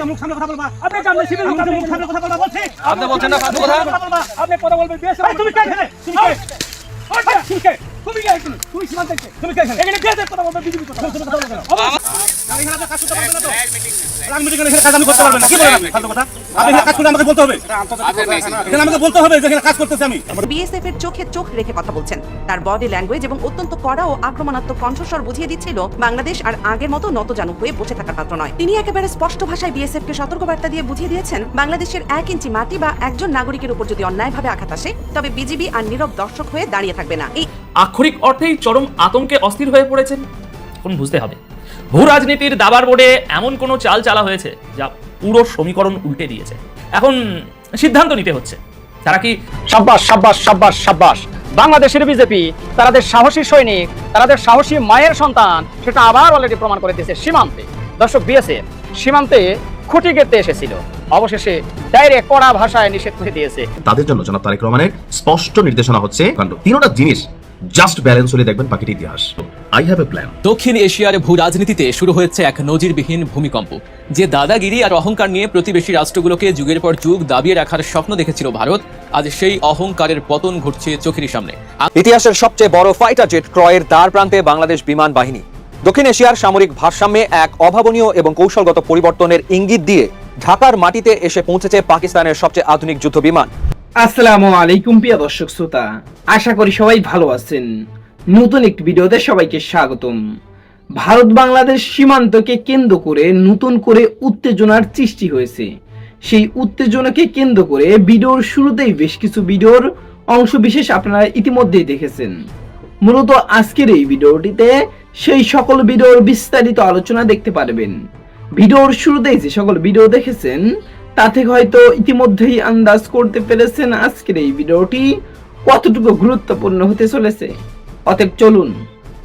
মুখ সামনে কথা বলবা। আপনি জানেন সিভিল মুখ সামনে কথা বলবা বলছি। আপনি বলছেন না ফালতু কথা। আপনি কথা বলবেন বেশ। তুমি কে এখানে? তুমি কে? তুমি কে এখানে? তুমি সীমান্তে কে? তুমি কে এখানে? এখানে কে কথা বলবে বিজেপি কথা? তুমি কথা বলবে না। আমি এখানে কাজ করতে পারবেন না তো। আমি মিটিং এখানে কাজ আমি করতে পারবেন না। কি বলেন আপনি? ফালতু কথা। আপনি এখানে কাজ করতে আমাকে বলতে হবে। এখানে আমাকে বলতে হবে যে এখানে কাজ করতেছি আমি। বিএসএফ এর চোখে চোখ রেখে কথা বলছেন। তার বডি ল্যাঙ্গুয়েজ এবং অত্যন্ত কড়া ও আক্রমণাত্মক কণ্ঠস্বর বুঝিয়ে দিচ্ছিল বাংলাদেশ আর আগের মতো নতজানু হয়ে বসে থাকার পাত্র নয়। তিনি একেবারে স্পষ্ট ভাষায় বিএসএফ কে সতর্কবার্তা দিয়ে বুঝিয়ে দিয়েছেন, বাংলাদেশের 1 ইঞ্চি মাটি বা একজন নাগরিকের উপর যদি অন্যায়ভাবে আঘাত আসে তবে বিজিবি আর নীরব দর্শক হয়ে দাঁড়িয়ে থাকবে না। এই আক্ষরিক অর্থেই চরম আতঙ্কে অস্থির হয়ে পড়েছেন। এখন বুঝতে হবে ভূ রাজনীতির দাবার বোর্ডে এমন কোনো চাল চালা হয়েছে যা পুরো সমীকরণ উল্টে দিয়েছে। এখন সিদ্ধান্ত নিতে হচ্ছে তারা কি সাব্বাস সাব্বাস সাব্বাস সাব্বাস বাংলাদেশের বিজেপি তাদের সাহসী সৈনিক, তাদের সাহসী মায়ের সন্তান, সেটা আবার অলরেডি প্রমাণ করে দিয়েছে সীমান্তে। দর্শক, বিএসএফ সীমান্তে খুঁটি গেড়তে এসেছিল, অবশেষে ডাইরেক্ট কড়া ভাষায় নিষেধ করে দিয়েছে। তাদের জন্য জনাব তারেক রহমানের স্পষ্ট নির্দেশনা হচ্ছে তিনটা জিনিস জাস্ট ব্যালেন্স হলে দেখবেন বাকিটা ইতিহাস। I have a plan. দক্ষিণ এশিয়ার ভূ রাজনীতিতে শুরু হয়েছে এক নজিরবিহীন ভূমিকম্প। যে দাদাগিরি আর অহংকার নিয়ে প্রতিবেশী রাষ্ট্রগুলোকে যুগের পর যুগ দাবিয়ে রাখার স্বপ্ন দেখেছিল ভারত, আজ সেই অহংকারের পতন ঘটছে চোখের সামনে। ইতিহাসের সবচেয়ে বড় ফাইটার জেট ক্রয়ের দ্বার প্রান্তে বাংলাদেশ বিমান বাহিনী। দক্ষিণ এশিয়ার সামরিক ভারসাম্যে এক অভাবনীয় এবং কৌশলগত পরিবর্তনের ইঙ্গিত দিয়ে ঢাকার মাটিতে এসে পৌঁছেছে পাকিস্তানের সবচেয়ে আধুনিক যুদ্ধ বিমান। আসসালামু আলাইকুম প্রিয় দর্শক শ্রোতা, আশা করি সবাই ভালো আছেন। নতুন একটি ভিডিওতে সবাইকে স্বাগতম। ভারত বাংলাদেশ সীমান্তকে কেন্দ্র করে নতুন করে উত্তেজনার সৃষ্টি হয়েছে। সেই উত্তেজনাকে কেন্দ্র করে ভিডিওর শুরুতেই বেশ কিছু ভিডিওর অংশ বিশেষ আপনারা ইতিমধ্যেই দেখেছেন। মূলত আজকের এই ভিডিওটিতে সেই সকল ভিডিওর বিস্তারিত আলোচনা দেখতে পারবেন। ভিডিওর শুরুতেই যে সকল ভিডিও দেখেছেন তা থেকে হয়তো ইতিমধ্যেই আন্দাজ করতে পেরেছেন আজকের এই ভিডিওটি কতটুকু গুরুত্বপূর্ণ হতে চলেছে। অতএব চলুন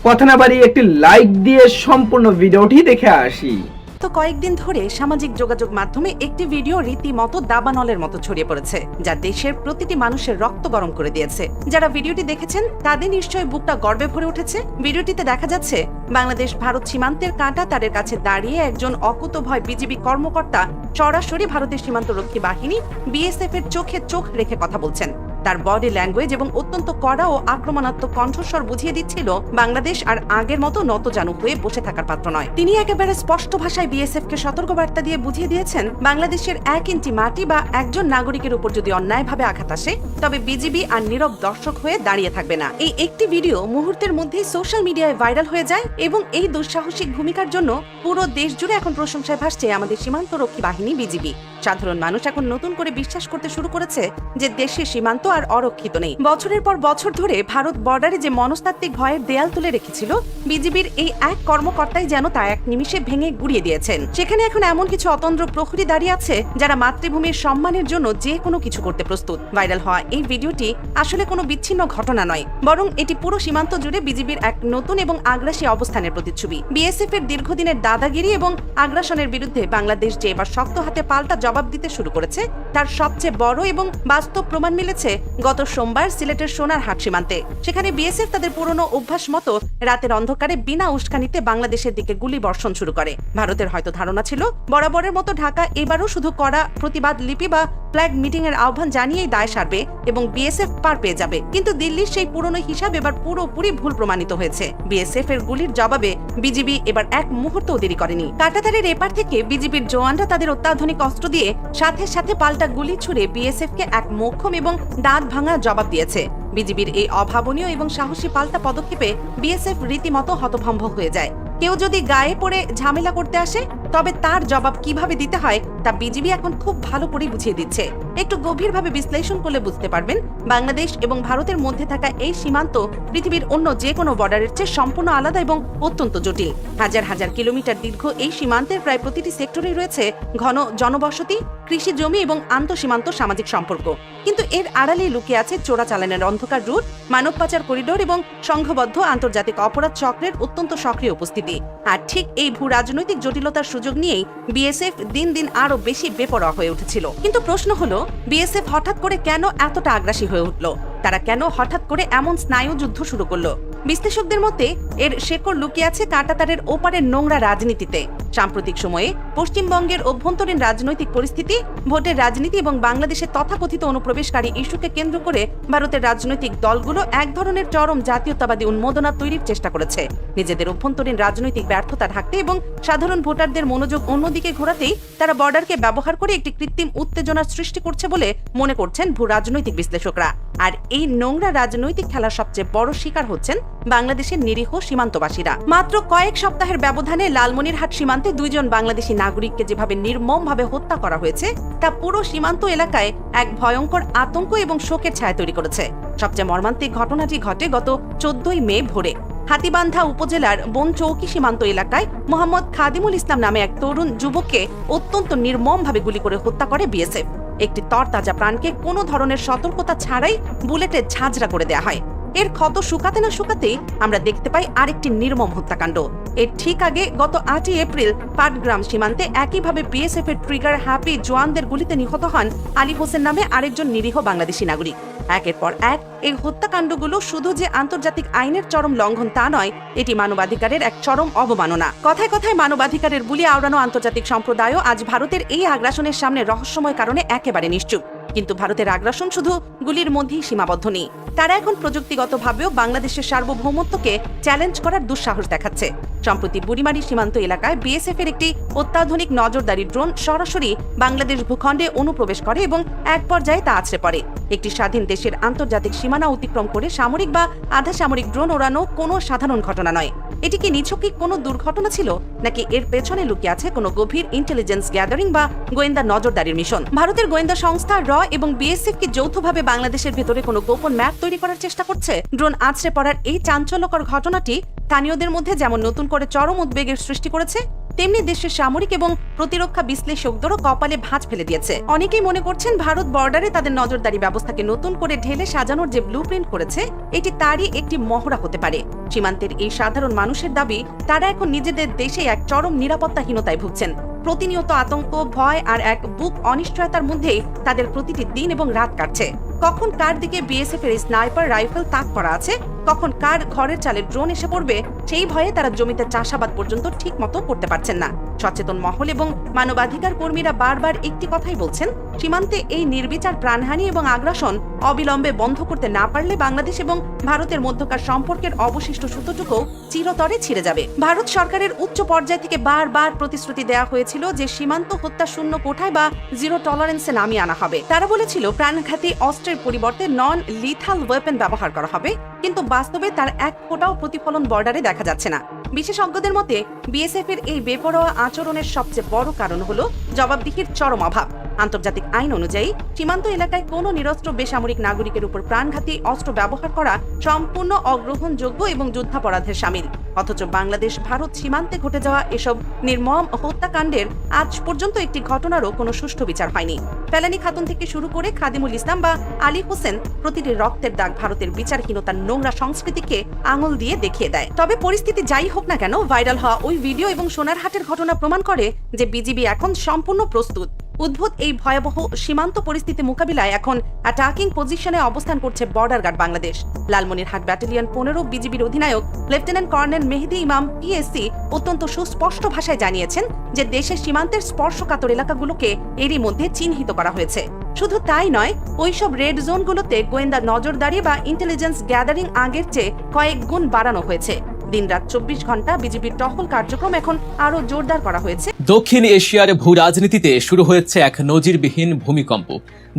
কথা না বাড়িয়ে একটি লাইক দিয়ে সম্পূর্ণ ভিডিওটি দেখে আসি। তো কয়েকদিন ধরে সামাজিক যোগাযোগ মাধ্যমে একটি ভিডিও রীতিমতো দাবানলের মতো ছড়িয়ে পড়েছে, যা দেশের প্রতিটি মানুষের রক্ত গরম করে দিয়েছে। যারা ভিডিওটি দেখেছেন তাদের নিশ্চয়ই বুকটা গর্বে ভরে উঠেছে। ভিডিওটিতে দেখা যাচ্ছে বাংলাদেশ ভারত সীমান্তের কাঁটা তারের কাছে দাঁড়িয়ে একজন অকুতভয় বিজিবি কর্মকর্তা সরাসরি ভারতের সীমান্তরক্ষী বাহিনী বিএসএফ এর চোখে চোখ রেখে কথা বলছেন। তার বডি ল্যাঙ্গুয়েজ এবং অত্যন্ত কড়া ও আক্রমণাত্মক কণ্ঠস্বর বুঝিয়ে দিচ্ছিল বাংলাদেশ আর আগের মতো নতজানু হয়ে বসে থাকার পাত্র নয়। তিনি একেবারে স্পষ্ট ভাষায় বিএসএফ কে সতর্কবার্তা দিয়ে বুঝিয়ে দিয়েছেন, বাংলাদেশের 1 ইঞ্চি মাটি বা একজন নাগরিকের উপর যদি অন্যায়ভাবে আঘাত আসে তবে বিজিবি আর নীরব দর্শক হয়ে দাঁড়িয়ে থাকবে না। এই একটি ভিডিও মুহূর্তের মধ্যেই সোশ্যাল মিডিয়ায় ভাইরাল হয়ে যায় এবং এই দুঃসাহসিক ভূমিকার জন্য পুরো দেশ জুড়ে এখন প্রশংসায় ভাসছে আমাদের সীমান্তরক্ষী বাহিনী বিজিবি। সাধারণ মানুষ এখন নতুন করে বিশ্বাস করতে শুরু করেছে যে দেশের সীমান্ত আর অরক্ষিত নেই। বছরের পর বছর ধরে ভারত বর্ডারে যে মনস্তাত্ত্বিক ভয়ের দেয়াল তুলে রেখেছিল, বিজিবির এই এক কর্মকর্তাই যেন তা এক নিমিষে ভেঙে গুড়িয়ে দিয়েছেন। সেখানে এখন এমন কিছু অতন্দ্র প্রহরী দাঁড়িয়ে আছে যারা মাতৃভূমির সম্মানের জন্য যে কোনো কিছু করতে প্রস্তুত। ভাইরাল হওয়া এই ভিডিওটি আসলে কোনো বিচ্ছিন্ন ঘটনা নয়, বরং এটি পুরো সীমান্ত জুড়ে বিজিবির এক নতুন এবং আগ্রাসী অবস্থানের প্রতিচ্ছবি। বিএসএফ এর দীর্ঘদিনের দাদাগিরি এবং আগ্রাসনের বিরুদ্ধে বাংলাদেশ যে এবার শক্ত হাতে পাল্টা জবাব দিতে শুরু করেছে, তার সবচেয়ে বড় এবং বাস্তব প্রমাণ মিলেছে গত সোমবার সিলেটের সোনারহাট সীমান্তে। সেখানে বিএসএফ তাদের পুরনো অভ্যাস মতো রাতের অন্ধকারে বিনা উস্কানিতে বাংলাদেশের দিকে গুলি বর্ষণ শুরু করে। ভারতের হয়তো ধারণা ছিল বরাবরের মতো ঢাকা এবারও শুধু কড়া প্রতিবাদ লিপি বা ফ্ল্যাগ মিটিং এর আহ্বান জানিয়েই দায় সারবে এবং বিএসএফ পার পেয়ে যাবে। কিন্তু দিল্লির সেই পুরনো হিসাব এবার পুরোপুরি ভুল প্রমাণিত হয়েছে। বিএসএফ এর গুলির জবাবে বিজিবি এবার এক মুহূর্তও দেরি করেনি। কাঁটাতারের এপার থেকে বিজিবির জওয়ানরা তাদের অত্যাধুনিক অস্ত্র দিয়ে সাথে সাথে পাল্টা গুলি ছুড়ে বিএসএফ কে এক মোক্ষম এবং দাঁত ভাঙা জবাব দিয়েছে। বিজিবির এই অভাবনীয় এবং সাহসী পাল্টা পদক্ষেপে বিএসএফ রীতিমতো হতভম্ব হয়ে যায়। কেউ যদি গায়ে পড়ে ঝামেলা করতে আসে তবে তার জবাব কিভাবে দিতে হয় তা বিজিবি এখন খুব ভালো করে বুঝিয়ে দিচ্ছে। একটু গভীরভাবে বিশ্লেষণ করলে বুঝতে পারবেন, বাংলাদেশ এবং ভারতের মধ্যে থাকা এই সীমান্ত পৃথিবীর অন্য যে কোনো বর্ডারের চেয়ে সম্পূর্ণ আলাদা এবং অত্যন্ত জটিল। হাজার হাজার কিলোমিটার দীর্ঘ এই সীমান্তের প্রায় প্রতিটি সেক্টরে রয়েছে ঘন জনবসতি, কৃষি জমি এবং আন্তঃসীমান্ত সামাজিক সম্পর্ক। কিন্তু এর আড়ালে লুকিয়ে আছে চোরাচালানের অন্ধকার রুট, মানব পাচার করিডোর এবং সংঘবদ্ধ আন্তর্জাতিক অপরাধ চক্রের অত্যন্ত সক্রিয় উপস্থিতি। আর ঠিক এই ভূ রাজনৈতিক জটিলতার সুযোগ নিয়েই বিএসএফ দিন দিন আরো বেশি বেপরোয়া হয়ে উঠেছিল। কিন্তু প্রশ্ন হলো, বিএসএফ হঠাৎ করে কেন এতটা আগ্রাসী হয়ে উঠল? তারা কেন হঠাৎ করে এমন স্নায়ু যুদ্ধ শুরু করলো? বিশ্লেষকদের মতে এর শেকড় লুকিয়ে আছে কাঁটাতারের ওপারের নোংরা রাজনীতিতে। সাম্প্রতিক সময়ে পশ্চিমবঙ্গের অভ্যন্তরীণ রাজনৈতিক পরিস্থিতি, ভোটের রাজনীতি এবং বাংলাদেশের তথাকথিত অনুপ্রবেশকারী ইস্যুকে কেন্দ্র করে ভারতের রাজনৈতিক দলগুলো এক ধরনের চরম জাতীয়তাবাদী উন্মাদনা তৈরির চেষ্টা করেছে। নিজেদের অভ্যন্তরীণ রাজনৈতিক ব্যর্থতা ঢাকতে এবং সাধারণ ভোটারদের মনোযোগ অন্যদিকে ঘোরাতেই তারা বর্ডারকে ব্যবহার করে একটি কৃত্রিম উত্তেজনার সৃষ্টি করছে বলে মনে করছেন ভূ রাজনৈতিক বিশ্লেষকরা। আর এই নোংরা রাজনৈতিক খেলার সবচেয়ে বড় শিকার হচ্ছেন বাংলাদেশের নিরীহ সীমান্তবাসীরা। মাত্র কয়েক সপ্তাহের ব্যবধানে লালমনিরহাট সীমান্তে 2 জন বাংলাদেশি নাগরিককে যেভাবে নির্মমভাবে হত্যা করা হয়েছে তা পুরো সীমান্ত এলাকায় এক ভয়ঙ্কর আতঙ্ক এবং শোকের ছায়া তৈরি করেছে। সবচেয়ে মর্মান্তিক ঘটনাটি ঘটে গত 14ই মে ভোরে হাতীবান্ধা উপজেলার বনচৌকি সীমান্ত এলাকায় মোহাম্মদ খাদিমুল ইসলাম নামে এক তরুণ যুবককে অত্যন্ত নির্মমভাবে গুলি করে হত্যা করে বিএসএফ। একটি তরতাজা প্রাণকে কোনো ধরনের সতর্কতা ছাড়াই বুলেটে ঝাঁঝরা করে দেয়া হয়। এর ক্ষত শুকাতে না শুকাতেই আমরা দেখতে পাই আরেকটি নির্মম হত্যাকাণ্ড। এর ঠিক আগে গত 8ই এপ্রিল পাটগ্রাম সীমান্তে একইভাবে বিএসএফ এর ট্রিগার হ্যাপি জওয়ানদের গুলিতে নিহত হন আলী হোসেন নামে আরেকজন নিরীহ বাংলাদেশি নাগরিক। একের পর এক এই হত্যাকাণ্ডগুলো শুধু যে আন্তর্জাতিক আইনের চরম লঙ্ঘন তা নয়, এটি মানবাধিকারের এক চরম অবমাননা। কথায় কথায় মানবাধিকারের বুলি আওড়ানো আন্তর্জাতিক সম্প্রদায়ও আজ ভারতের এই আগ্রাসনের সামনে রহস্যময় কারণে একেবারে নিশ্চুপ। কিন্তু ভারতের আগ্রাসন শুধু গুলির মধ্যেই সীমাবদ্ধ নেই, তারা এখন প্রযুক্তিগতভাবেও বাংলাদেশের সার্বভৌমত্বকে চ্যালেঞ্জ করার দুঃসাহস দেখাচ্ছে। সম্প্রতি বুড়িমারি সীমান্ত এলাকায় বিএসএফ এর একটি অত্যাধুনিক নজরদারি ড্রোন সরাসরি বাংলাদেশ ভূখণ্ডে অনুপ্রবেশ করে এবং এক পর্যায়ে তা আছড়ে পড়ে। একটি স্বাধীন দেশের আন্তর্জাতিক সীমানা অতিক্রম করে সামরিক বা আধা সামরিক ড্রোন ওড়ানো কোনো সাধারণ ঘটনা নয়। এটি কি নিছকই কোনো দুর্ঘটনা ছিল, নাকি এর পেছনে লুকিয়ে আছে কোনো গভীর ইন্টেলিজেন্স গ্যাদারিং বা গোয়েন্দা নজরদারির মিশন? ভারতের গোয়েন্দা সংস্থা র এবং বিএসএফ কি যৌথভাবে বাংলাদেশের ভেতরে কোনো গোপন ম্যাপ তৈরি করার চেষ্টা করছে? ড্রোন আছড়ে পড়ার এই চাঞ্চল্যকর ঘটনাটি স্থানীয়দের মধ্যে যেমন নতুন করে চরম উদ্বেগের সৃষ্টি করেছে, তেমনি দেশের সামরিক এবং প্রতিরক্ষা বিশ্লেষকদেরও কপালে ভাঁজ ফেলে দিয়েছে। অনেকেই মনে করছেন ভারত বর্ডারে তাদের নজরদারি ব্যবস্থাকে নতুন করে ঢেলে সাজানোর যে ব্লুপ্রিন্ট করেছে এটি তারই একটি মহড়া হতে পারে। সীমান্তের এই সাধারণ মানুষের দাবি, তারা এখন নিজেদের দেশে এক চরম নিরাপত্তাহীনতায় ভুগছেন। প্রতিনিয়ত আতঙ্ক, ভয় আর এক বুক অনিশ্চয়তার মধ্যেই তাদের প্রতিটি দিন এবং রাত কাটছে। কখন কার দিকে বিএসএফ এর স্নাইপার রাইফেল তাক করা আছে, কখন কার ঘরের চালে ড্রোন এসে পড়বে, সেই ভয়ে তারা জমিতে চাষাবাদ পর্যন্ত ঠিক মতো করতে পারছেন না। সচেতন মহল এবং মানবাধিকার কর্মীরা বারবার একটি কথাই বলছেন, সীমান্তে এই নির্বিচার প্রাণহানি এবং আগ্রাসন অবিলম্বে বন্ধ করতে না পারলে বাংলাদেশ এবং ভারতের মধ্যকার সম্পর্কের অবশিষ্ট সুতোটুকু চিরতরে ছিঁড়ে যাবে। ভারত সরকারের উচ্চ পর্যায় থেকে বারবার প্রতিশ্রুতি দেওয়া হয়েছিল যে সীমান্ত হত্যা শূন্য কোঠায় বা জিরো টলারেন্সে নামিয়ে আনা হবে। তারা বলেছিল প্রাণঘাতী অস্ত্রের পরিবর্তে নন লিথাল ওয়েপন ব্যবহার করা হবে, কিন্তু বাস্তবে তার এক ফোঁটাও প্রতিফলন বর্ডারে দেখা যাচ্ছে না। বিশেষজ্ঞদের মতে বিএসএফ এর এই বেপরোয়া আচরণের সবচেয়ে বড় কারণ হলো জবাবদিহির চরম অভাব। আন্তর্জাতিক আইন অনুযায়ী সীমান্ত এলাকায় কোনো নিরস্ত্র বেসামরিক নাগরিকের উপর প্রাণঘাতী অস্ত্র ব্যবহার করা সম্পূর্ণ অগ্রহণযোগ্য এবং যুদ্ধাপরাধের শামিল। অথচ বাংলাদেশ ভারত সীমান্তে ঘটে যাওয়া এসব নির্মম হত্যাকাণ্ডের আজ পর্যন্ত একটি ঘটনারও কোনো সুষ্ঠু বিচার হয়নি। ফেলানি খাতুন থেকে শুরু করে খাদিমুল ইসলাম বা আলী হোসেন, প্রতিটি রক্তের দাগ ভারতের বিচারহীনতার নোংরা সংস্কৃতিকে আঙুল দিয়ে দেখিয়ে দেয়। তবে পরিস্থিতি যাই হোক না কেন, ভাইরাল হওয়া ওই ভিডিও এবং সোনারহাটের ঘটনা প্রমাণ করে যে বিজিবি এখন সম্পূর্ণ প্রস্তুত। উদ্ভূত এই ভয়াবহ সীমান্ত পরিস্থিতি মোকাবিলায় এখন অ্যাটাকিং পজিশনে অবস্থান করছে বর্ডার গার্ড বাংলাদেশ। লালমনিরহাট ব্যাটালিয়ন 15 বিজিবির অধিনায়ক লেফটেন্যান্ট কর্নেল মেহেদি ইমাম পিএসসি অত্যন্ত সুস্পষ্ট ভাষায় জানিয়েছেন যে দেশের সীমান্তের স্পর্শকাতর এলাকাগুলোকে এরই মধ্যে চিহ্নিত করা হয়েছে। শুধু তাই নয়, ওইসব রেড জোনগুলোতে গোয়েন্দা নজরদারি বা ইন্টেলিজেন্স গ্যাদারিং আগের চেয়ে কয়েক গুণ বাড়ানো হয়েছে। দিনরাত 24 ঘন্টা বিজেপির টহল কার্যক্রম এখন আরো জোরদার করা হয়েছে। দক্ষিণ এশিয়ার ভূ রাজনীতিতে শুরু হয়েছে এক নজিরবিহীন ভূমিকম্প,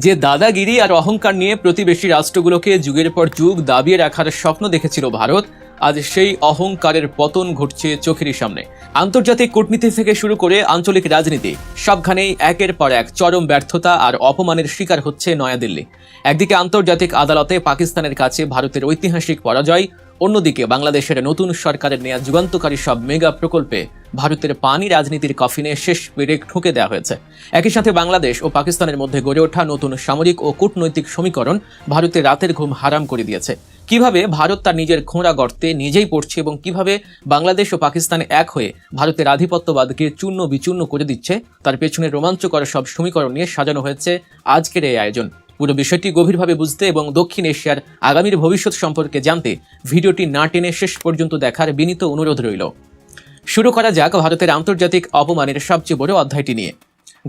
যে দাদাগিরি আর অহংকার নিয়ে প্রতিবেশী রাষ্ট্রগুলোকে যুগের পর যুগ দাবিয়ে রাখার স্বপ্ন দেখেছিল ভারত। আজ সেই অহংকারের পতন ঘটছে চোখেরই সামনে। আন্তর্জাতিক কূটনীতি থেকে শুরু করে আঞ্চলিক রাজনীতি সবখানেই একের পর এক চরম ব্যর্থতা আর অপমানের শিকার হচ্ছে নয়াদিল্লি। একদিকে আন্তর্জাতিক আদালতে পাকিস্তানের কাছে ভারতের ঐতিহাসিক পরাজয়, অন্যদিকে বাংলাদেশের নতুন সরকারের নেয়া যুগান্তকারী সব মেগা প্রকল্পে ভারতের পানি রাজনীতির কফিনে শেষ পেরেক ঠুকে দেওয়া হয়েছে। একই সাথে বাংলাদেশ ও পাকিস্তানের মধ্যে গড়ে ওঠা নতুন সামরিক ও কূটনৈতিক সমীকরণ ভারতের রাতের ঘুম হারাম করে দিয়েছে। কিভাবে ভারত তার নিজের খোঁড়া গর্তে নিজেই পড়ছে এবং কিভাবে বাংলাদেশ ও পাকিস্তান এক হয়ে ভারতের আধিপত্যবাদকে চূর্ণ বিচূর্ণ করে দিচ্ছে, তার পেছনে রোমাঞ্চকর সব সমীকরণ নিয়ে সাজানো হয়েছে আজকের এই আয়োজন। পুরো বিষয়টি গভীরভাবে বুঝতে এবং দক্ষিণ এশিয়ার আগামীর ভবিষ্যৎ সম্পর্কে জানতে ভিডিওটি না টেনে শেষ পর্যন্ত দেখার বিনীত অনুরোধ রইল। শুরু করা যাক ভারতের আন্তর্জাতিক অপমানের সবচেয়ে বড় অধ্যায়টি নিয়ে।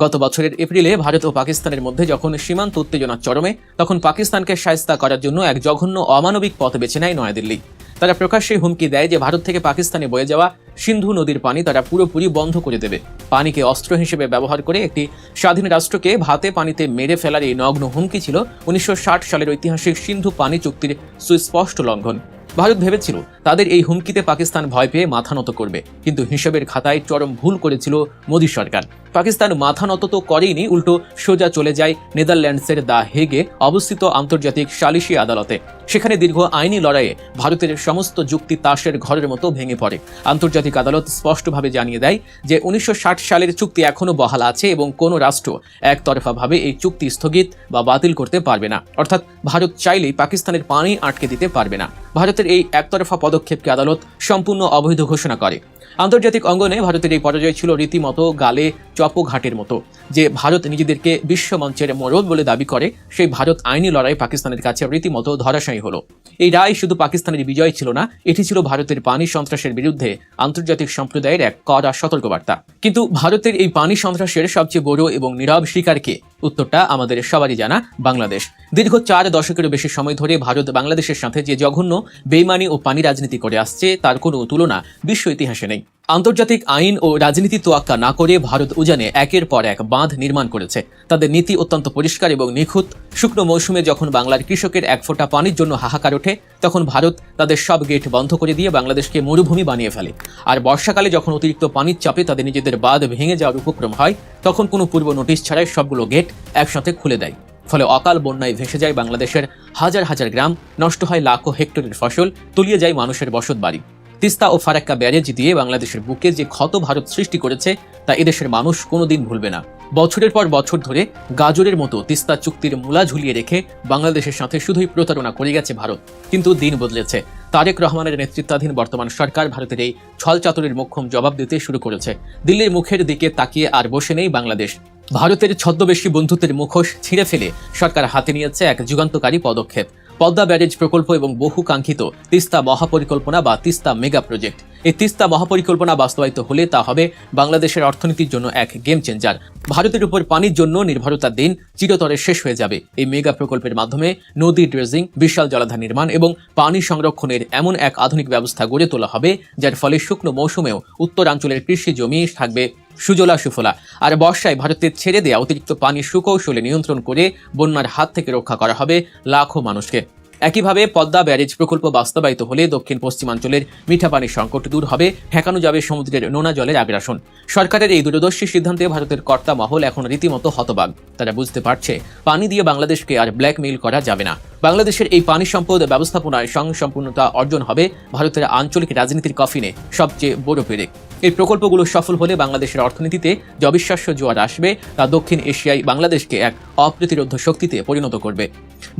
গত বছরের এপ্রিলে ভারত ও পাকিস্তানের মধ্যে যখন সীমান্ত উত্তেজনা চরমে, তখন পাকিস্তানকে শায়েস্তা করার জন্য এক জঘন্য অমানবিক পথ বেছে নেয় নয়াদিল্লি। তারা প্রকাশ্যে হুমকি দেয় যে ভারত থেকে পাকিস্তানে বয়ে যাওয়া সিন্ধু নদীর পানি তারা পুরোপুরি বন্ধ করে দেবে। পানিকে অস্ত্র হিসেবে ব্যবহার করে একটি স্বাধীন রাষ্ট্রকে ভাতে পানিতে মেরে ফেলার এই নগ্ন হুমকি ছিল 1960 সালের ঐতিহাসিক সিন্ধু পানি চুক্তির সুস্পষ্ট লঙ্ঘন। ভারত ভেবেছিল তাদের এই হুমকিতে পাকিস্তান ভয় পেয়ে মাথা নত করবে, কিন্তু হিসাবের খাতায় চরম ভুল করেছিল মোদী সরকার। পাকিস্তান মাথা নত তো করেইনি, উল্টো সোজা চলে যায় নেদারল্যান্ডসের দ্য হেগে অবস্থিত আন্তর্জাতিক সালিশি আদালতে। সেখানে দীর্ঘ আইনি লড়াইয়ে ভারতের সমস্ত যুক্তি তাসের ঘরের মতো ভেঙে পড়ে। আন্তর্জাতিক আদালত স্পষ্টভাবে জানিয়ে দেয় যে 1960 সালের চুক্তি এখনো বহাল আছে এবং কোনো রাষ্ট্র একতরফাভাবে এই চুক্তি স্থগিত বা বাতিল করতে পারবে না। অর্থাৎ ভারত চাইলেই পাকিস্তানের পানি আটকে দিতে পারবে না। ভারতের এই একতরফা পদক্ষেপকে আদালত সম্পূর্ণ অবৈধ ঘোষণা করে। আন্তর্জাতিক অঙ্গনে ভারতের এই পরাজয় ছিল রীতিমতো গালে চপঘাটের মতো। যে ভারত নিজেদেরকে বিশ্বমঞ্চের মরদ বলে দাবি করে, সেই ভারত আইনি লড়াই পাকিস্তানের কাছে রীতিমতো ধরাশায়ী হলো। এই রায় শুধু পাকিস্তানের বিজয় ছিল না, এটি ছিল ভারতের পানি সন্ত্রাসের বিরুদ্ধে আন্তর্জাতিক সম্প্রদায়ের এক কড়া সতর্কবার্তা। কিন্তু ভারতের এই পানি সন্ত্রাসের সবচেয়ে বড় এবং নীরব শিকার কে? উত্তরটা আমাদের সবারই জানা, বাংলাদেশ। দীর্ঘ 4 দশকেরও বেশি সময় ধরে ভারত বাংলাদেশের সাথে যে জঘন্য বেইমানি ও পানি রাজনীতি করে আসছে, তার কোনো তুলনা বিশ্ব ইতিহাসে নেই। আন্তর্জাতিক আইন ও রাজনীতি তোয়াক্কা না করে ভারত উজানে একের পর এক বাঁধ নির্মাণ করেছে। তাদের নীতি অত্যন্ত পরিষ্কার এবং নিখুঁত। শুকনো মৌসুমে যখন বাংলার কৃষকের এক ফোঁটা পানির জন্য হাহাকার ওঠে, তখন ভারত তাদের সব গেট বন্ধ করে দিয়ে বাংলাদেশকে মরুভূমি বানিয়ে ফেলে। আর বর্ষাকালে যখন অতিরিক্ত পানির চাপে তাদের নিজেদের বাঁধ ভেঙে যাওয়ার উপক্রম হয়, তখন কোনো পূর্ব নোটিশ ছাড়াই সবগুলো গেট একসাথে খুলে দেয়। ফলে অকাল বন্যায় ভেসে যায় বাংলাদেশের হাজার হাজার গ্রাম, নষ্ট হয় লাখো হেক্টরের ফসল, তলিয়ে যায় মানুষের বসত বাড়ি। তিস্তা ও ফারাক্কা ব্যারেজ দিয়ে বাংলাদেশের বুকে যে ক্ষত ভারত সৃষ্টি করেছে, তা এদেশের মানুষ কোনোদিন ভুলবে না। বছরের পর বছর ধরে গাজরের মতো তিস্তা চুক্তির মূলা ঝুলিয়ে রেখে বাংলাদেশের সাথে শুধুই প্রতারণা করে গেছে ভারত। কিন্তু দিন বদলেছে। তারেক রহমানের নেতৃত্বাধীন বর্তমান সরকার ভারতের এই ছলচাতুরির মোক্ষম জবাব দিতে শুরু করেছে। দিল্লির মুখের দিকে তাকিয়ে আর বসে নেই বাংলাদেশ। ভারতের ছদ্মবেশী বন্ধুত্বের মুখোশ ছিঁড়ে ফেলে সরকার হাতে নিয়েছে এক যুগান্তকারী পদক্ষেপ, পদ্মা ব্যারেজ প্রকল্প এবং বহু কাঙ্ক্ষিত তিস্তা মহাপরিকল্পনা বা তিস্তা মেগা প্রজেক্ট। এই তিস্তা মহাপরিকল্পনা বাস্তবায়িত হলে তা হবে বাংলাদেশের অর্থনীতির জন্য এক গেম চেঞ্জার। ভারতের উপর পানির জন্য নির্ভরতার দিন চিরতরে শেষ হয়ে যাবে। এই মেগা প্রকল্পের মাধ্যমে নদী ড্রেজিং, বিশাল জলাধার নির্মাণ এবং পানি সংরক্ষণের এমন এক আধুনিক ব্যবস্থা গড়ে তোলা হবে, যার ফলে শুকনো মৌসুমেও উত্তরাঞ্চলের কৃষি জমি থাকবে সুজলা সুফলা। আর বর্ষায় ভারতের ছেড়ে দেওয়া অতিরিক্ত পানি সুকৌশলে নিয়ন্ত্রণ করে বন্যার হাত থেকে রক্ষা করা হবে লাখো মানুষকে। একইভাবে পদ্মা ব্যারেজ প্রকল্প বাস্তবায়িত হলে দক্ষিণ পশ্চিমাঞ্চলের মিঠা পানির সংকট দূর হবে, ঠেকানো যাবে সমুদ্রের নোনা জলের আগ্রাসন। সরকারের এই দূরদর্শী সিদ্ধান্তে ভারতের কর্তা মহল এখন রীতিমতো হতবাক। তারা বুঝতে পারছে পানি দিয়ে বাংলাদেশকে আর ব্ল্যাকমেইল করা যাবে না। বাংলাদেশের এই পানি সম্পদ ব্যবস্থাপনায় স্বয়ংসম্পূর্ণতা অর্জন হবে ভারতের আঞ্চলিক রাজনীতির কফিনে সবচেয়ে বড় পেরেক। এই প্রকল্পগুলো সফল হলে বাংলাদেশের অর্থনীতিতে যে অবিশ্বাস্য জোয়ার আসবে, তা দক্ষিণ এশিয়ায় বাংলাদেশকে এক অপ্রতিরোধ্য শক্তিতে পরিণত করবে।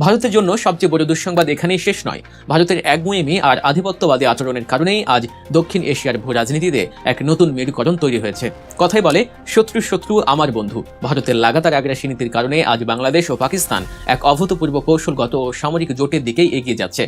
ভারতের জন্য সবচেয়ে বড় দুঃসংবাদ এখানেই শেষ নয়। ভারতের একগুঁয়েমি আর আধিপত্যবাদী আচরণের কারণেই আজ দক্ষিণ এশিয়ার ভূ রাজনীতিতে এক নতুন মেরুকরণ তৈরি হয়েছে। কথাই বলে, শত্রু শত্রু আমার বন্ধু। ভারতের লাগাতার আগ্রাসী নীতির কারণে আজ বাংলাদেশ ও পাকিস্তান এক অভূতপূর্ব কৌশলগত ও সামরিক জোটের দিকেই এগিয়ে যাচ্ছে।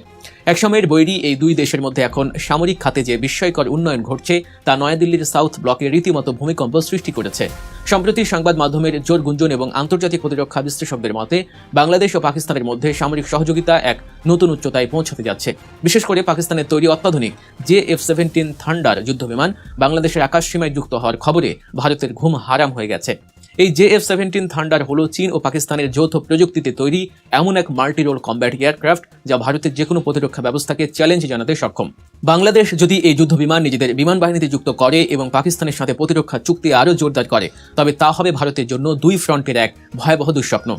একসময়ের বৈরী এই দুই দেশের মধ্যে এখন সামরিক খাতে যে বিস্ময়কর উন্নয়ন ঘটছে, তা নয়াদিল্লির সাউথ ব্লকে রীতিমতো ভূমিকম্প সৃষ্টি করেছে। সম্প্রতি সংবাদ মাধ্যমের জোর গুঞ্জন এবং আন্তর্জাতিক প্রতিরক্ষা বিশ্লেষকদের মতে বাংলাদেশ ও পাকিস্তানের মধ্যে সামরিক সহযোগিতা এক নতুন উচ্চতায় পৌঁছাতে যাচ্ছে। বিশেষ করে পাকিস্তানের তৈরি অত্যাধুনিক JF-17 থান্ডার যুদ্ধবিমান বাংলাদেশের আকাশসীমায় যুক্ত হওয়ার খবরে ভারতের ঘুম হারাম হয়ে গেছে। এই JF-17 থান্ডার হলো চীন ও পাকিস্তানের যৌথ প্রযুক্তিতে তৈরি এমন এক মাল্টি রোল কম্ব্যাট এয়ারক্রাফট, যা ভারতের যে কোনো প্রতিরক্ষা ব্যবস্থাকে চ্যালেঞ্জ জানাতে সক্ষম। বাংলাদেশ যদি এই যুদ্ধবিমান নিজেদের বিমান বাহিনীতে যুক্ত করে এবং পাকিস্তানের সাথে প্রতিরক্ষা চুক্তি আরও জোরদার করে, তবে তা হবে ভারতের জন্য দুই ফ্রন্টের এক ভয়াবহ দুঃস্বপ্ন।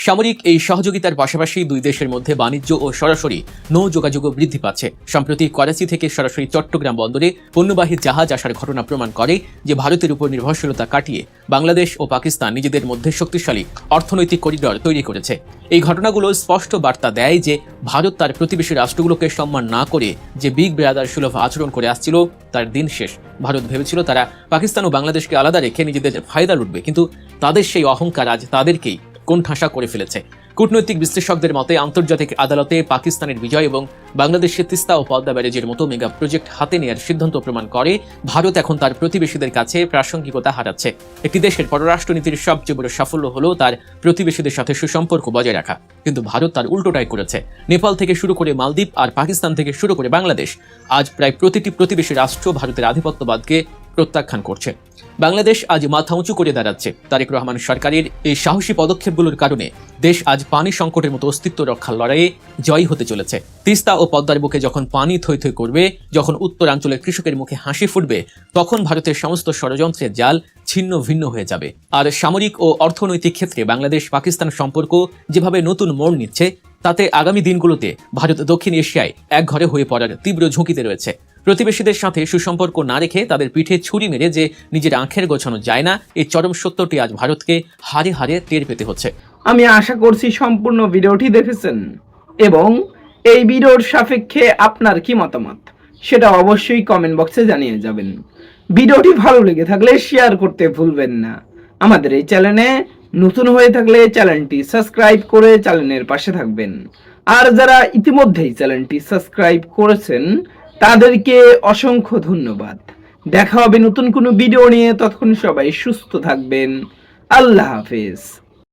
সামরিক এই সহযোগিতার পাশাপাশি দুই দেশের মধ্যে বাণিজ্য ও সরাসরি নৌ যোগাযোগও বৃদ্ধি পাচ্ছে। সম্প্রতি করাচি থেকে সরাসরি চট্টগ্রাম বন্দরে পণ্যবাহী জাহাজ আসার ঘটনা প্রমাণ করে যে ভারতের উপর নির্ভরশীলতা কাটিয়ে বাংলাদেশ ও পাকিস্তান নিজেদের মধ্যে শক্তিশালী অর্থনৈতিক করিডর তৈরি করেছে। এই ঘটনাগুলো স্পষ্ট বার্তা দেয় যে ভারত তার প্রতিবেশী রাষ্ট্রগুলোকে সম্মান না করে যে বিগ ব্রাদার সুলভ আচরণ করে আসছিল, তার দিন শেষ। ভারত ভেবেছিল তারা পাকিস্তান ও বাংলাদেশকে আলাদা রেখে নিজেদের ফায়দা লুটবে, কিন্তু তাদের সেই অহংকার আজ তাদেরকেই কোণঠাসা করে ফেলেছে। কূটনৈতিক বিশ্লেষকদের মতে আন্তর্জাতিক আদালতে পাকিস্তানের বিজয় এবং বাংলাদেশের তিস্তা ও পদ্মা ব্যারেজের মতো মেগা প্রজেক্ট হাতে নেওয়ার সিদ্ধান্ত প্রমাণ করে ভারত এখন তার প্রতিবেশীদের কাছে প্রাসঙ্গিকতা হারাচ্ছে। একটি দেশের পররাষ্ট্রনীতির সবচেয়ে বড় সাফল্য হলো তার প্রতিবেশীদের সাথে সুসম্পর্ক বজায় রাখা, কিন্তু ভারত তার উল্টোটাই করেছে। নেপাল থেকে শুরু করে মালদ্বীপ আর পাকিস্তান থেকে শুরু করে বাংলাদেশ, আজ প্রায় প্রতিটি প্রতিবেশী রাষ্ট্র ভারতের আধিপত্যবাদকে প্রত্যাখ্যান করছে। বাংলাদেশ আজ মাথা উঁচু করে দাঁড়াচ্ছে। তারেক রহমান সরকারের এই সাহসী পদক্ষেপগুলোর কারণে দেশ আজ পানি সংকটের মতো অস্তিত্ব রক্ষার লড়াইয়ে জয়ী হতে চলেছে। তিস্তা ও পদ্মার বুকে যখন পানি থই থই করবে, যখন উত্তরাঞ্চলের কৃষকের মুখে হাসি ফুটবে, তখন ভারতের সমস্ত ষড়যন্ত্রের জাল ছিন্ন ভিন্ন হয়ে যাবে। আর সামরিক ও অর্থনৈতিক ক্ষেত্রে বাংলাদেশ পাকিস্তান সম্পর্ক যেভাবে নতুন মোড় নিচ্ছে, তাতে আগামী দিনগুলোতে ভারত দক্ষিণ এশিয়ায় একঘরে হয়ে পড়ার তীব্র ঝুঁকিতে রয়েছে। প্রতিবেশীদের সাথে সুসম্পর্ক না রেখে তাদের পিঠে ছুরি মেরে যে নিজের আঁখের গোছানো যায় না, এই চরম সত্যটি আজ ভারতকে হারে হারে টের পেতে হচ্ছে। আমি আশা করছি সম্পূর্ণ ভিডিওটি দেখেছেন এবং এই ভিডিওর সাপেক্ষে আপনার কি মতামত সেটা অবশ্যই কমেন্ট বক্সে জানিয়ে যাবেন। ভিডিওটি ভালো লেগে থাকলে শেয়ার করতে ভুলবেন না। আমাদের এই চ্যানেলে নতুন হয়ে থাকলে চ্যানেলটি সাবস্ক্রাইব করে চ্যানেলের পাশে থাকবেন। আর যারা ইতিমধ্যেই চ্যানেলটি সাবস্ক্রাইব করেছেন তাদেরকে অসংখ্য ধন্যবাদ। দেখা হবে নতুন কোনো ভিডিও নিয়ে। ততক্ষণ সবাই সুস্থ থাকবেন। আল্লাহ হাফেজ।